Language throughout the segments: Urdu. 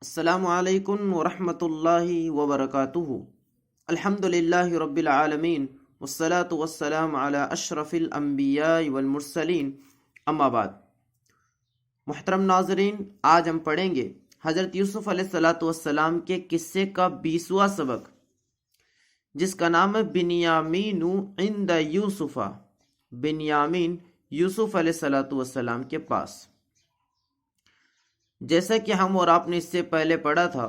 السلام علیکم ورحمۃ اللہ وبرکاتہ۔ الحمدللہ رب العالمین والصلاة والسلام علی اشرف الانبیاء والمرسلین، اما بعد۔ محترم ناظرین، آج ہم پڑھیں گے حضرت یوسف علیہ السلام کے قصے کا 20واں سبق، جس کا نام ہے بنیامین عند یوسف۔ بنیامین یوسف علیہ السلام کے پاس۔ جیسا کہ ہم اور آپ نے اس سے پہلے پڑھا تھا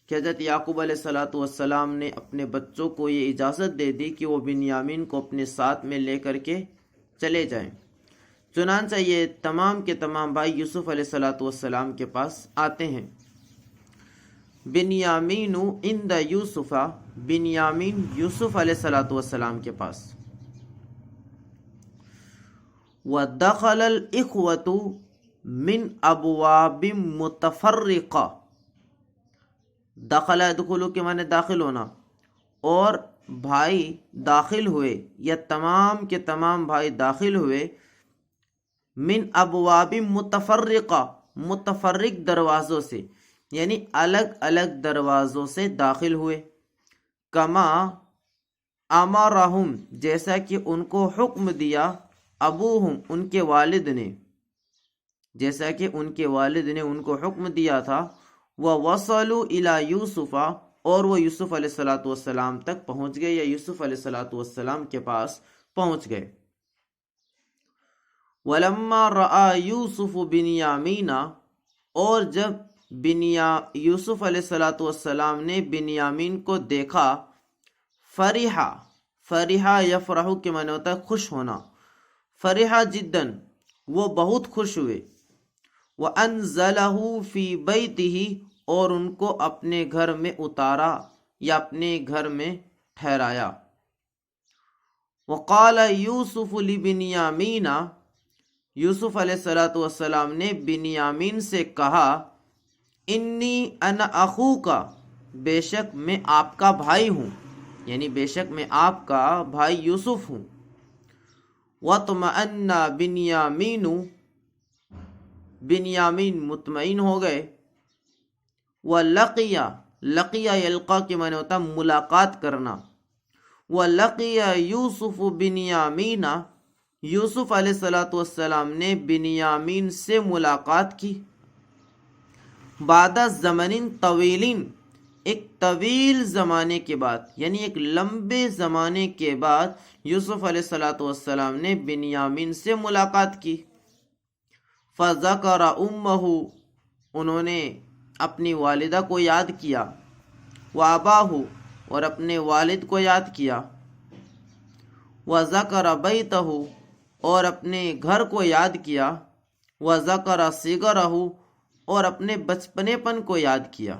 کہ حضرت یعقوب علیہ السلام نے اپنے بچوں کو یہ اجازت دے دی کہ وہ بنیامین کو اپنے ساتھ میں لے کر کے چلے جائیں۔ چنانچہ یہ تمام کے تمام بھائی یوسف علیہ السلام کے پاس آتے ہیں۔ بنیامین عند یوسف، بنیامین یوسف علیہ السلام کے پاس۔ وَدَخَلَ الْإِخْوَةُ من ابواب متفرقہ۔ دخل دخولو کے معنی داخل ہونا، اور بھائی داخل ہوئے یا تمام کے تمام بھائی داخل ہوئے من ابواب متفرقہ، متفرق دروازوں سے، یعنی الگ الگ دروازوں سے داخل ہوئے۔ کما امرہم، جیسا کہ ان کو حکم دیا، ابوہم ان کے والد نے، جیسا کہ ان کے والد نے ان کو حکم دیا تھا۔ وَوَصَلُوا إِلَى يُوسُفَ، اور وہ یوسف علیہ السلام تک پہنچ گئے یا یوسف علیہ السلام کے پاس پہنچ گئے۔ وَلَمَّا رَأَى يُوسُفُ بِنْيَامِينَ، اور جب یوسف علیہ السلام نے بنیامین کو دیکھا، فرحہ، فرحہ یفرح کے معنی ہوتا ہے خوش ہونا، فرحہ جداً، وہ بہت خوش ہوئے۔ وَأَنزَلَهُ فِي بَيْتِهِ، اور ان کو اپنے گھر میں اتارا یا اپنے گھر میں ٹھہرایا۔ وَقَالَ يُوسُفُ لِبِنْيَامِينَ، یوسف علیہ السلام نے بنیامین سے کہا، انی انا اخوک، بے شک میں آپ کا بھائی ہوں، یعنی بے شک میں آپ کا بھائی یوسف ہوں۔ وَاطْمَأَنَّ بِنْيَامِينُ، بنیامین مطمئن ہو گئے۔ وَلَقِيَ، لَقِيَ یلقا کے معنی ہوتا ہے ملاقات کرنا۔ وَلَقِيَ يُوسُفُ بِنْيَامِينَ، یوسف علیہ السلام نے بنیامین سے ملاقات کی۔ بعد زمن طویل، ایک طویل زمانے کے بعد، یعنی ایک لمبے زمانے کے بعد یوسف علیہ السلام نے بنیامین سے ملاقات کی۔ فَذَكَرَ أُمَّهُ، انہوں نے اپنی والدہ کو یاد کیا، وَأَبَاهُ، اور اپنے والد کو یاد کیا، وَذَكَرَ بَيْتَهُ، اور اپنے گھر کو یاد کیا، وَذَكَرَ صِغَرَهُ، اور اپنے بچپنے پن کو یاد کیا۔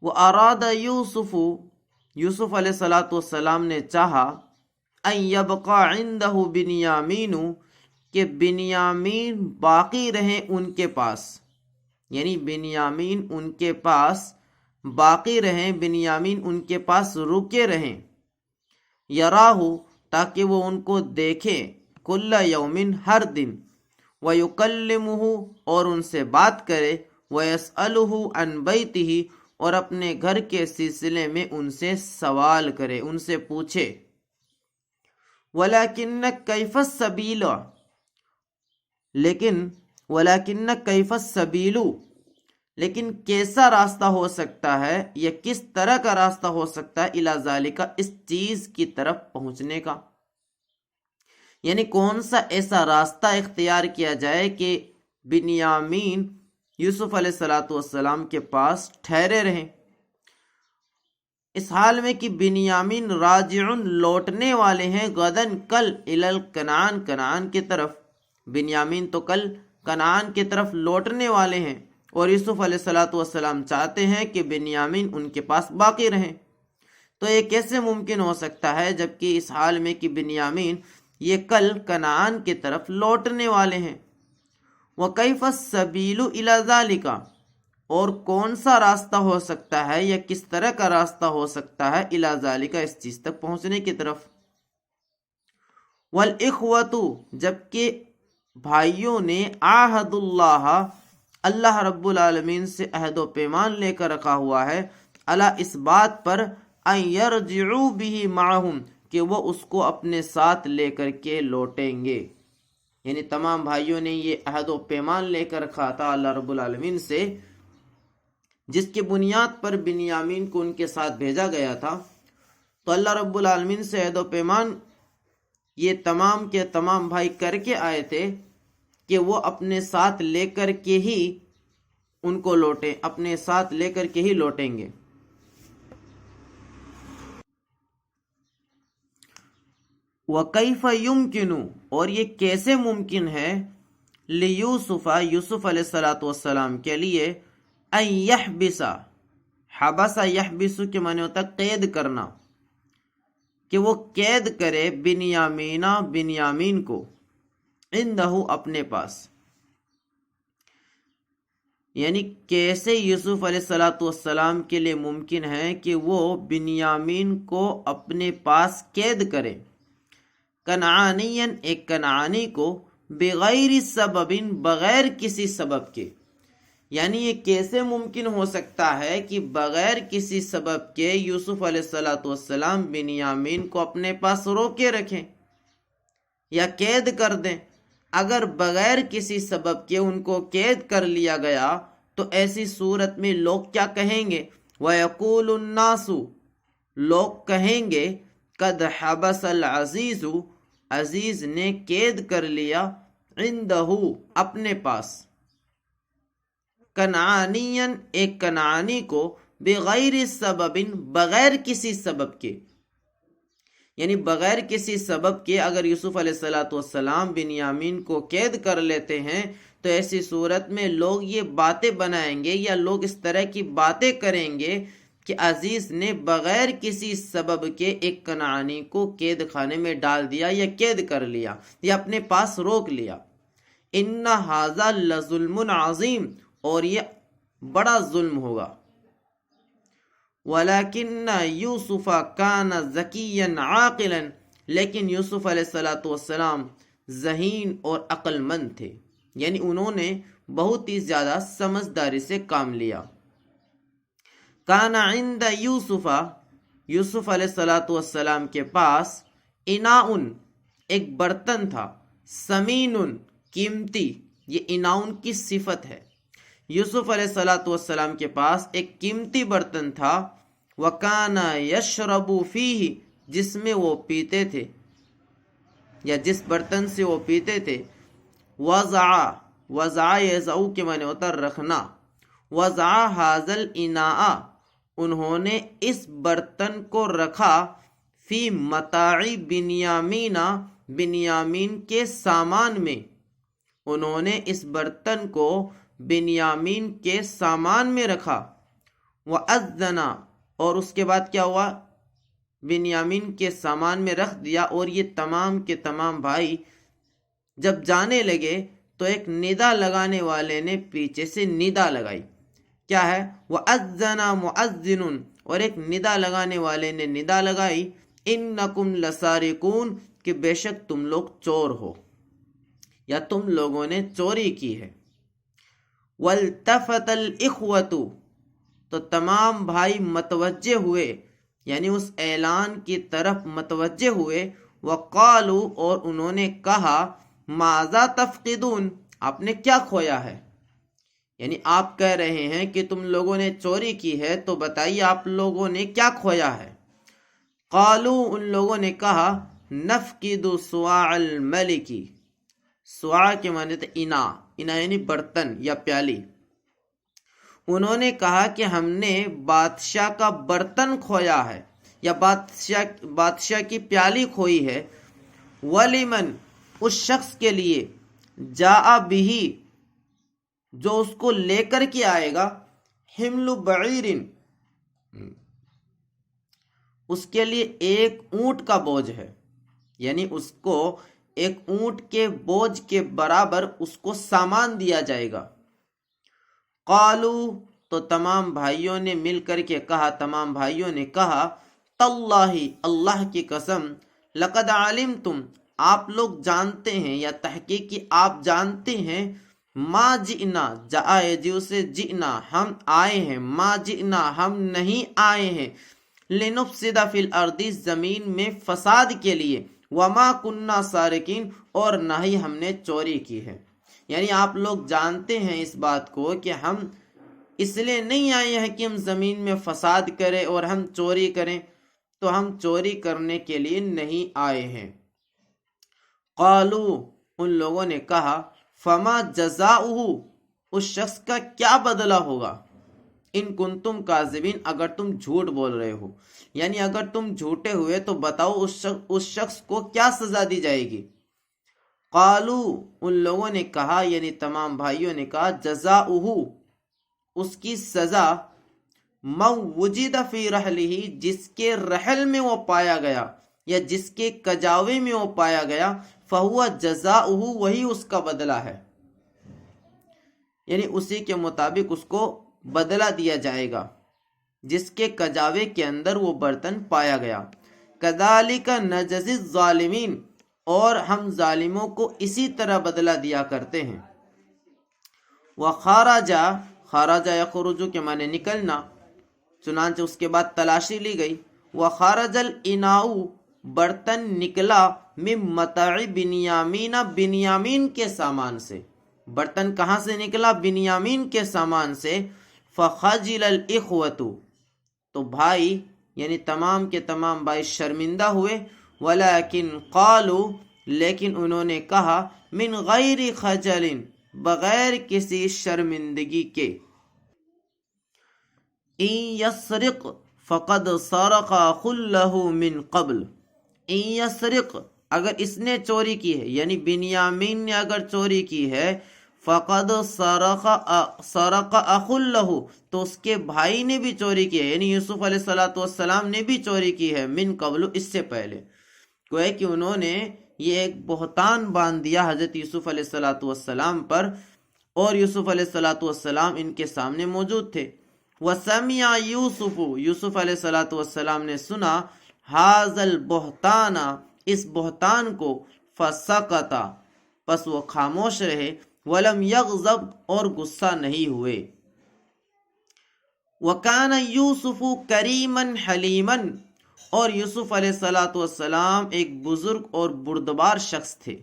وَأَرَادَ يُوسُفُ، یوسف علیہ السلام نے چاہا، ان یبقى عنده بنیامین، کہ بنیامین باقی رہیں ان کے پاس، یعنی بنیامین ان کے پاس باقی رہیں، بنیامین ان کے پاس رکے رہیں۔ یراہ، تاکہ وہ ان کو دیکھے، کل یومن، ہر دن، ویکلمہ، اور ان سے بات کرے، ویسألہ عن بیتہ، اور اپنے گھر کے سلسلے میں ان سے سوال کرے، ان سے پوچھے۔ وَلَكِنَّ كَيْفَ السَّبِيلُ، لیکن وَلَكِنَّ كَيْفَ السَّبِيلُ، لیکن کیسا راستہ ہو سکتا ہے یا کس طرح کا راستہ ہو سکتا ہے، اِلَى ذَلِكَ، اس چیز کی طرف پہنچنے کا، یعنی کون سا ایسا راستہ اختیار کیا جائے کہ بنیامین یوسف علیہ السلام کے پاس ٹھہرے رہیں، اس حال میں کہ بنیامین راجعن، لوٹنے والے ہیں، غدن، کل، الل کنعان، کنعان کی طرف، بنیامین تو کل کنعان کی طرف لوٹنے والے ہیں، اور یوسف علیہ السلام چاہتے ہیں کہ بنیامین ان کے پاس باقی رہیں۔ تو یہ کیسے ممکن ہو سکتا ہے جبکہ اس حال میں کہ بنیامین یہ کل کنعان کی طرف لوٹنے والے ہیں۔ وَكَيْفَ السَّبِيلُ إِلَى ذَلِكَ، اور کون سا راستہ ہو سکتا ہے یا کس طرح کا راستہ ہو سکتا ہے، اِلَى ذَلِكَ، اس چیز تک پہنچنے کی طرف۔ وَالْإِخْوَةُ، جبکہ بھائیوں نے عہداللہ اللہ رب العالمین سے عہد و پیمان لے کر رکھا ہوا ہے، اللہ اس بات پر ان یرجعوا به معہم کہ وہ اس کو اپنے ساتھ لے کر کے لوٹیں گے. یعنی تمام بھائیوں نے یہ عہد و پیمان لے کر رکھا تھا اللہ رب العالمین سے، جس کی بنیاد پر بنیامین کو ان کے ساتھ بھیجا گیا تھا. تو اللہ رب العالمین سے عہد و پیمان یہ تمام کے تمام بھائی کر کے آئے تھے کہ وہ اپنے ساتھ لے کر کے ہی ان کو لوٹیں، اپنے ساتھ لے کر کے ہی لوٹیں گے. وَكَيْفَ يُمْكِنُ اور یہ کیسے ممکن ہے لِيُوسُفَ یوسف علیہ السلام کے لیے ان یحبس، حبس یحبس کے معنی ہوتا ہے قید کرنا، کہ وہ قید کرے بنیامین کو عندہ اپنے پاس. یعنی کیسے یوسف علیہ السلام کے لیے ممکن ہے کہ وہ بنیامین کو اپنے پاس قید کرے، کنعانین ایک کنعانی کو، بغیر سبب بغیر کسی سبب کے. یعنی یہ کیسے ممکن ہو سکتا ہے کہ بغیر کسی سبب کے یوسف علیہ السلام بنیامین کو اپنے پاس روکے رکھیں یا قید کر دیں؟ اگر بغیر کسی سبب کے ان کو قید کر لیا گیا تو ایسی صورت میں لوگ کیا کہیں گے؟ وَيَقُولُ النَّاسُ لوگ کہیں گے قد حبس العزیز عزیز نے قید کر لیا عندہ اپنے پاس، کنعانین ایک کنعانی کو، بغیر سبب بغیر کسی سبب کے. یعنی بغیر کسی سبب کے اگر یوسف علیہ السلام بنیامین کو قید کر لیتے ہیں تو ایسی صورت میں لوگ یہ باتیں بنائیں گے یا لوگ اس طرح کی باتیں کریں گے کہ عزیز نے بغیر کسی سبب کے ایک کنعانی کو قید خانے میں ڈال دیا یا قید کر لیا یا اپنے پاس روک لیا. ان ھذا لظلم عظیم اور یہ بڑا ظلم ہوگا. وَلَكِنَّ يُوسُفَ كَانَ ذَكِيًّا عَاقِلًا لیکن یوسف علیہ السلام ذہین اور عقل مند تھے، یعنی انہوں نے بہت ہی زیادہ سمجھداری سے کام لیا. کان عند یوسف یوسف علیہ السلام کے پاس اناؤن ایک برتن تھا، سمین قیمتی، یہ اناؤن کی صفت ہے. یوسف علیہ السلام کے پاس ایک قیمتی برتن تھا، وَكَانَ يَشْرَبُ فِيهِ جس میں وہ پیتے تھے یا جس برتن سے وہ پیتے تھے. وضع یضع کے معنی ہوتا رکھنا. وضع هذا الاناء انہوں نے اس برتن کو رکھا، فی متاع بنیامین کے سامان میں. انہوں نے اس برتن کو بنیامین کے سامان میں رکھا. وَأَذَّنَ اور اس کے بعد کیا ہوا؟ بنیامین کے سامان میں رکھ دیا اور یہ تمام کے تمام بھائی جب جانے لگے تو ایک ندا لگانے والے نے پیچھے سے ندا لگائی. کیا ہے؟ وَأَذَّنَ مُؤَذِّنٌ اور ایک ندا لگانے والے نے ندا لگائی، اِنَّكُمْ لَسَارِقُونَ کہ بے شک تم لوگ چور ہو یا تم لوگوں نے چوری کی ہے. وَالْتَفَتَ الْإِخْوَةُ تو تمام بھائی متوجہ ہوئے، یعنی اس اعلان کی طرف متوجہ ہوئے. وَقَالُوا اور انہوں نے کہا، ماذا تفقدون آپ نے کیا کھویا ہے؟ یعنی آپ کہہ رہے ہیں کہ تم لوگوں نے چوری کی ہے تو بتائیے آپ لوگوں نے کیا کھویا ہے. قالوا ان لوگوں نے کہا، نفقد صواع الملک، صواع کے معنی تھے انا یعنی برتن یا پیالی. انہوں نے کہا کہ ہم نے بادشاہ کا برتن کھویا ہے یا بادشاہ کی پیالی کھوئی ہے. ولمن اس شخص کے لیے، جاء بھی جو اس کو لے کر کے آئے گا، حمل بعیر اس کے لیے ایک اونٹ کا بوجھ ہے، یعنی اس کو ایک اونٹ کے بوجھ کے برابر اس کو سامان دیا جائے گا. قالوا تو تمام بھائیوں نے مل کر کے کہا، تمام بھائیوں نے کہا، تاللہ اللہ کی قسم، لقد علمتم آپ لوگ جانتے ہیں یا تحقیق کی آپ جانتے ہیں، ما جئنا جاء یجیء سے جئنا ہم آئے ہیں، ما جئنا ہم نہیں آئے ہیں، لنفسد فی الارض زمین میں فساد کے لیے، وما کننا سارقین اور نہ ہی ہم نے چوری کی ہے۔ یعنی آپ لوگ جانتے ہیں اس بات کو کہ ہم اس لیے نہیں آئے ہیں کہ ہم زمین میں فساد کریں اور ہم چوری کریں، تو ہم چوری کرنے کے لیے نہیں آئے ہیں۔ قالو ان لوگوں نے کہا فما جزاؤہ اس شخص کا کیا بدلہ ہوگا، ان کنتم کاذبین اگر تم جھوٹ بول رہے ہو، یعنی اگر تم جھوٹے ہوئے تو بتاؤ اس شخص کو کیا سزا دی جائے گی۔ قالو ان لوگوں نے کہا، یعنی تمام بھائیوں نے کہا، جزاؤہ اس کی سزا، من وجد فی رحلہ جس کے رحل میں وہ پایا گیا یا جس کے کجاوے میں وہ پایا گیا، فہو جزاؤہ وہی اس کا بدلہ ہے، یعنی اسی کے مطابق اس کو بدلہ دیا جائے گا جس کے کجاوے کے اندر وہ برتن پایا گیا۔ کذالک نجزی الظالمین اور ہم ظالموں کو اسی طرح بدلہ دیا کرتے ہیں۔ وخرجا خرجا یخرج کے معنی نکلنا، چنانچہ اس کے بعد تلاشی لی گئی۔ وخرج الاناء برتن نکلا، من متاع بنیامین بنیامین کے سامان سے، برتن کہاں سے نکلا؟ بنیامین کے سامان سے۔ فخجل الاخوۃ تو بھائی یعنی تمام کے تمام بھائی شرمندہ ہوئے، ولیکن قالوا لیکن انہوں نے کہا، من غیر خجل بغیر کسی شرمندگی کے، ان یسرق فقد سرق اخ له من قبل، ان یسرق اگر اس نے چوری کی ہے، یعنی بنیامین نے اگر چوری کی ہے، فقد سرق اخ له تو اس کے بھائی نے بھی چوری کی ہے، یعنی یوسف علیہ السلام نے بھی چوری کی ہے، من قبل اس سے پہلے۔ گویا کہ انہوں نے یہ ایک بہتان باندھ دیا حضرت یوسف علیہ السلام پر، اور یوسف علیہ السلام ان کے سامنے موجود تھے۔ وَسَمِعَ یوسف یوسف علیہ السلام نے سنا، هَذَا الْبُهْتَانَ اس بہتان کو، فَسَقَطَ پس وہ خاموش رہے، وَلَمْ يَغْضَبْ اور غصہ نہیں ہوئے۔ وَكَانَ يُوسُفُ كَرِيمًا حَلِيمًا اور یوسف علیہ السلام ایک بزرگ اور بردبار شخص تھے۔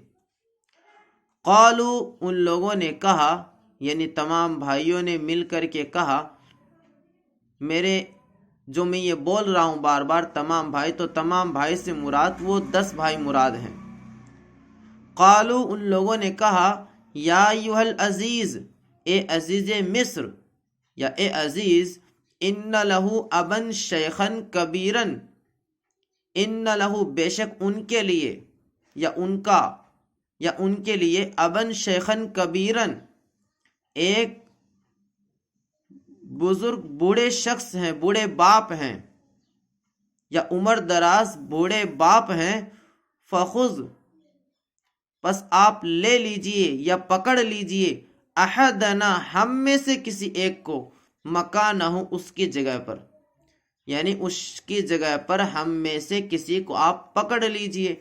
قالو ان لوگوں نے کہا، یعنی تمام بھائیوں نے مل کر کے کہا، میرے جو میں یہ بول رہا ہوں بار بار تمام بھائی، تو تمام بھائی سے مراد وہ 10 بھائی مراد ہیں۔ قالو ان لوگوں نے کہا، یا ایھا العزیز اے عزیز مصر یا اے عزیز، ان لہ ابن شیخن کبیرن، ان لہ بے شک ان کے لیے یا ان کا یا ان کے لیے، ابن شیخن کبیرن ایک بزرگ بوڑھے شخص ہیں، بوڑھے باپ ہیں، یا عمر دراز بوڑھے باپ ہیں، فخذ پس آپ لے لیجئے یا پکڑ لیجئے، احدنا ہم میں سے کسی ایک کو، مکانہ اس کی جگہ پر، یعنی اس کی جگہ پر ہم میں سے کسی کو آپ پکڑ لیجئے،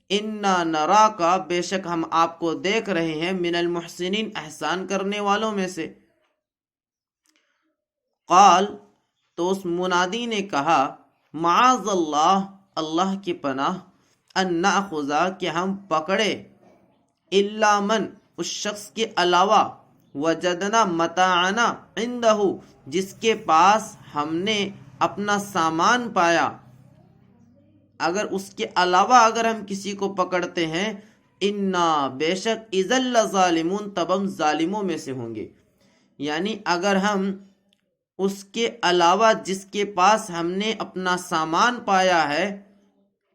انا نراکا بے شک ہم آپ کو دیکھ رہے ہیں، من المحسنین احسان کرنے والوں میں سے۔ قال تو اس منادی نے کہا، معاذ اللہ اللہ کی پناہ، ان ناخذ کہ ہم پکڑے، الا من اس شخص کے علاوہ، وجدنا متاعنا عنده جس کے پاس ہم نے اپنا سامان پایا، اگر اس کے علاوہ اگر ہم کسی کو پکڑتے ہیں، انا بے شک اذا لظالمون تب ہم ظالموں میں سے ہوں گے، یعنی اگر ہم اس کے علاوہ جس کے پاس ہم نے اپنا سامان پایا ہے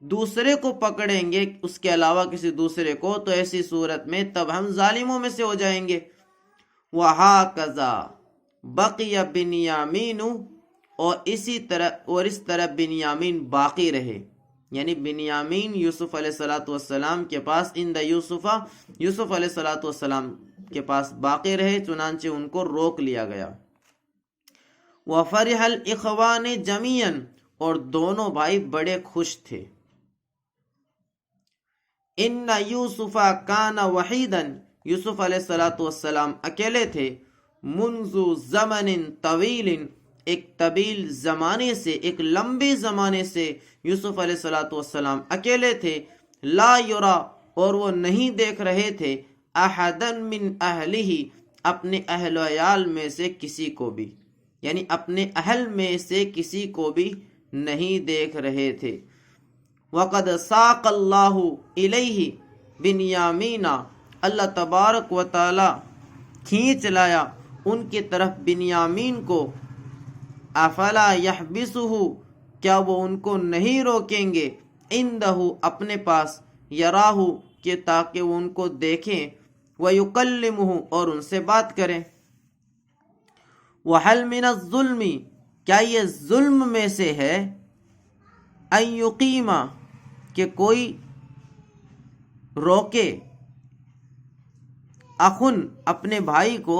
دوسرے کو پکڑیں گے، اس کے علاوہ کسی دوسرے کو، تو ایسی صورت میں تب ہم ظالموں میں سے ہو جائیں گے۔ وَهَكَذَا بَقِيَ بِنْيَامِينُ اور اس طرح بنیامین باقی رہے، یعنی بنیامین یوسف علیہ السلام کے پاس، یوسف علیہ السلام کے پاس باقی رہے، چنانچہ ان کو روک لیا گیا۔ وَفَرِحَ الْإِخْوَانِ جَمِيعًا اور دونوں بھائی بڑے خوش تھے۔ ان یوسف کان وحیدن، یوسف علیہ الصلوۃ والسلام اکیلے تھے، منذ زمن طویل، ایک طویل زمانے سے، ایک لمبے زمانے سے یوسف علیہ الصلوۃ والسلام اکیلے تھے، لا یرا، اور وہ نہیں دیکھ رہے تھے، احدا من اہلہ، اپنے اہل و عیال میں سے کسی کو بھی، یعنی اپنے اہل میں سے کسی کو بھی نہیں دیکھ رہے تھے۔ وقد ساق اللہ الیہ بنیامین، اللہ تبارک و تعالی کھینچ لایا ان کی طرف بنیامین کو، افلا یحبسہ، کیا وہ ان کو نہیں روکیں گے، عندہ، اپنے پاس، یراہ، کہ تاکہ وہ ان کو دیکھیں، ویکلمہ، اور ان سے بات کریں۔ وحل من الظلم، کیا یہ ظلم میں سے ہے، ان یقیم، کہ کوئی روکے، اخن، اپنے بھائی کو،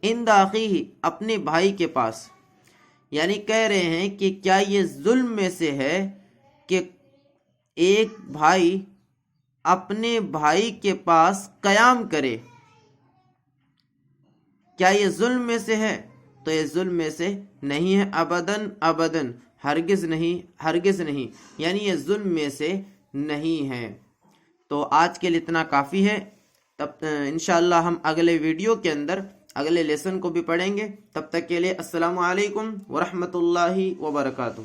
عند اخیہ، اپنے بھائی کے پاس، یعنی کہہ رہے ہیں کہ کیا یہ ظلم میں سے ہے کہ ایک بھائی اپنے بھائی کے پاس قیام کرے، کیا یہ ظلم میں سے ہے؟ تو یہ ظلم میں سے نہیں ہے، ابداً ابداً، ہرگز نہیں، ہرگز نہیں، یعنی یہ ظلم میں سے نہیں ہے۔ تو آج کے لیے اتنا کافی ہے، تب انشاءاللہ ہم اگلے ویڈیو کے اندر اگلے لیسن کو بھی پڑھیں گے۔ تب تک کے لیے السلام علیکم ورحمۃ اللہ وبرکاتہ۔